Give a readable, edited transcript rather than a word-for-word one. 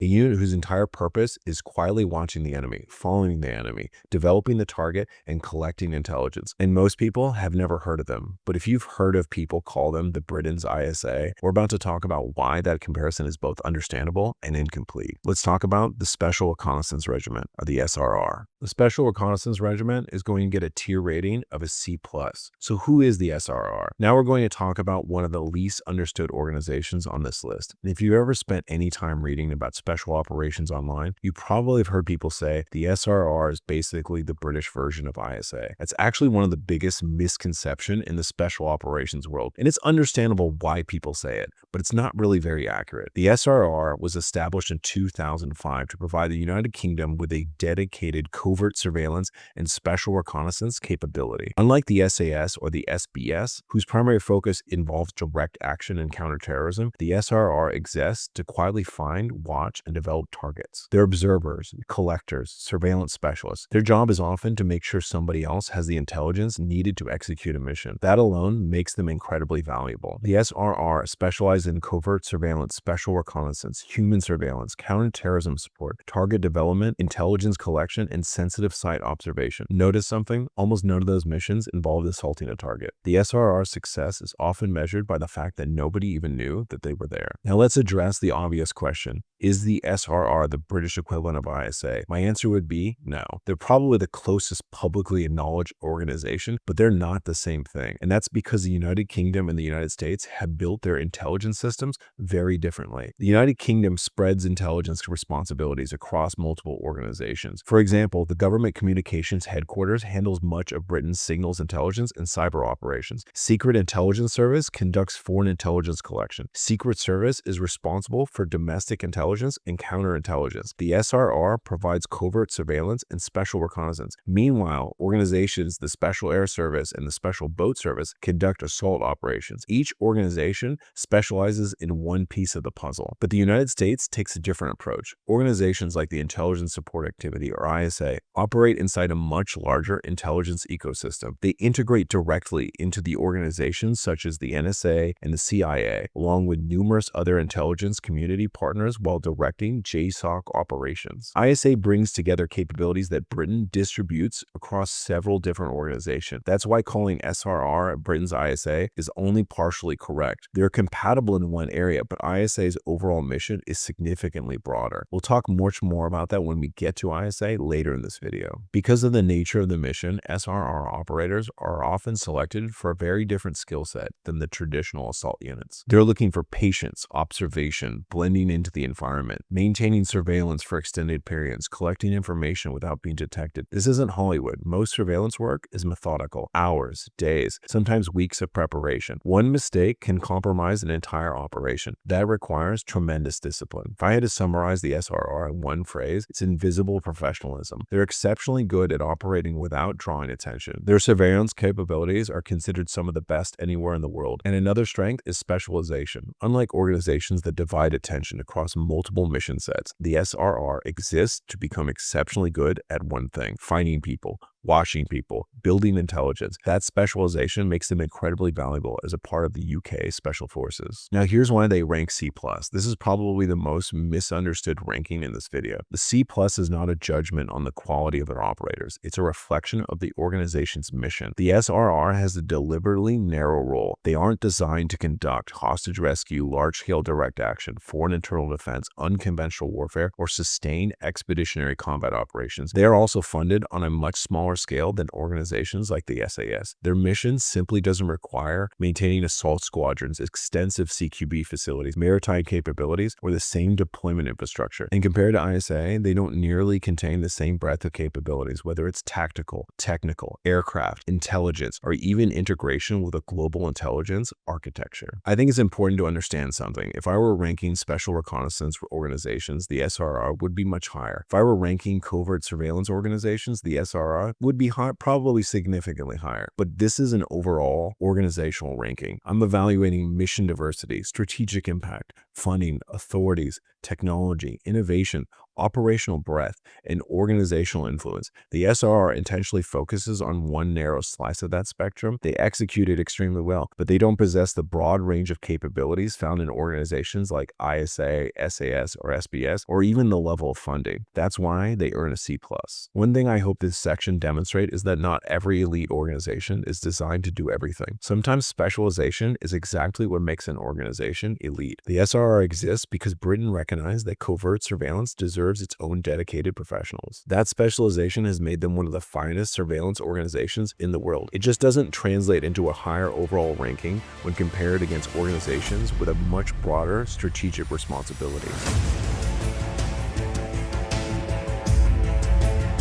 a unit whose entire purpose is quietly watching the enemy, following the enemy, developing the target, and collecting intelligence. And most people have never heard of them. But if you've heard of people call them the Britain's ISA, we're about to talk about why that comparison is both understandable and incomplete. Let's talk about the Special Reconnaissance Regiment, or the SRR. The Special Reconnaissance Regiment is going to get a tier rating of a C+. So who is the SRR? Now we're going to talk about one of the least understood organizations on this list. And if you've ever spent any time reading about special operations online, you probably have heard people say the SRR is basically the British version of ISA. That's actually one of the biggest misconceptions in the special operations world. And it's understandable why people say it, but it's not really very accurate. The SRR was established in 2005 to provide the United Kingdom with a dedicated covert surveillance and special reconnaissance capability. Unlike the SAS or the SBS, whose primary focus involves direct action and counterterrorism, the SRR exists to quietly find, watch, and develop targets. They're observers, collectors, surveillance specialists. Their job is often to make sure somebody else has the intelligence needed to execute a mission. That alone makes them incredibly valuable. The SRR specializes in covert surveillance, special reconnaissance, human surveillance, counterterrorism support, target development, intelligence collection, and sensitive site observation. Notice something? Almost none of those missions involved assaulting a target. The SRR's success is often measured by the fact that nobody even knew that they were there. Now let's address the obvious question. Is the SRR the British equivalent of ISA? My answer would be no. They're probably the closest publicly acknowledged organization, but they're not the same thing. And that's because the United Kingdom and the United States have built their intelligence systems very differently. The United Kingdom spreads intelligence responsibilities across multiple organizations. For example, the Government Communications Headquarters handles much of Britain's signals intelligence and cyber operations. Secret Intelligence Service conducts foreign intelligence collection. Secret Service is responsible for domestic intelligence and counterintelligence. The SRR provides covert surveillance and special reconnaissance. Meanwhile, organizations, the Special Air Service and the Special Boat Service, conduct assault operations. Each organization specializes in one piece of the puzzle. But the United States takes a different approach. Organizations like the Intelligence Support Activity, or ISA, operate inside a much larger intelligence ecosystem. They integrate directly into the organizations such as the NSA and the CIA, along with numerous other intelligence community partners while directing JSOC operations. ISA brings together capabilities that Britain distributes across several different organizations. That's why calling SRR Britain's ISA is only partially correct. They're compatible in one area, but ISA's overall mission is significantly broader. We'll talk much more about that when we get to ISA later in this video. Because of the nature of the mission, SRR operators are often selected for a very different skill set than the traditional assault units. They're looking for patience, observation, blending into the environment, maintaining surveillance for extended periods, collecting information without being detected. This isn't Hollywood. Most surveillance work is methodical, hours, days, sometimes weeks of preparation. One mistake can compromise an entire operation. That requires tremendous discipline. If I had to summarize the SRR in one phrase, it's invisible professionalism. They're exceptionally good at operating without drawing attention. Their surveillance capabilities are considered some of the best anywhere in the world. And another strength is specialization. Unlike organizations that divide attention across multiple mission sets, the SRR exists to become exceptionally good at one thing: finding people, watching people, building intelligence. That specialization makes them incredibly valuable as a part of the UK Special Forces. Now here's why they rank C+. This is probably the most misunderstood ranking in this video. The C+ is not a judgment on the quality of their operators. It's a reflection of the organization's mission. The SRR has a deliberately narrow role. They aren't designed to conduct hostage rescue, large-scale direct action, foreign internal defense, unconventional warfare, or sustain expeditionary combat operations. They are also funded on a much smaller scale than organizations like the SAS. Their mission simply doesn't require maintaining assault squadrons, extensive CQB facilities, maritime capabilities, or the same deployment infrastructure. And compared to ISA, they don't nearly contain the same breadth of capabilities, whether it's tactical, technical, aircraft, intelligence, or even integration with a global intelligence architecture. I think it's important to understand something. If I were ranking special reconnaissance organizations, the SRR would be much higher. If I were ranking covert surveillance organizations, the SRR would be high, probably significantly higher. But this is an overall organizational ranking. I'm evaluating mission diversity, strategic impact, funding, authorities, technology, innovation, operational breadth, and organizational influence. The SRR intentionally focuses on one narrow slice of that spectrum. They execute it extremely well, but they don't possess the broad range of capabilities found in organizations like ISA, SAS, or SBS, or even the level of funding. That's why they earn a C+. One thing I hope this section demonstrates is that not every elite organization is designed to do everything. Sometimes specialization is exactly what makes an organization elite. The SRR exists because Britain recognized that covert surveillance deserves its own dedicated professionals. That specialization has made them one of the finest surveillance organizations in the world. It just doesn't translate into a higher overall ranking when compared against organizations with a much broader strategic responsibility.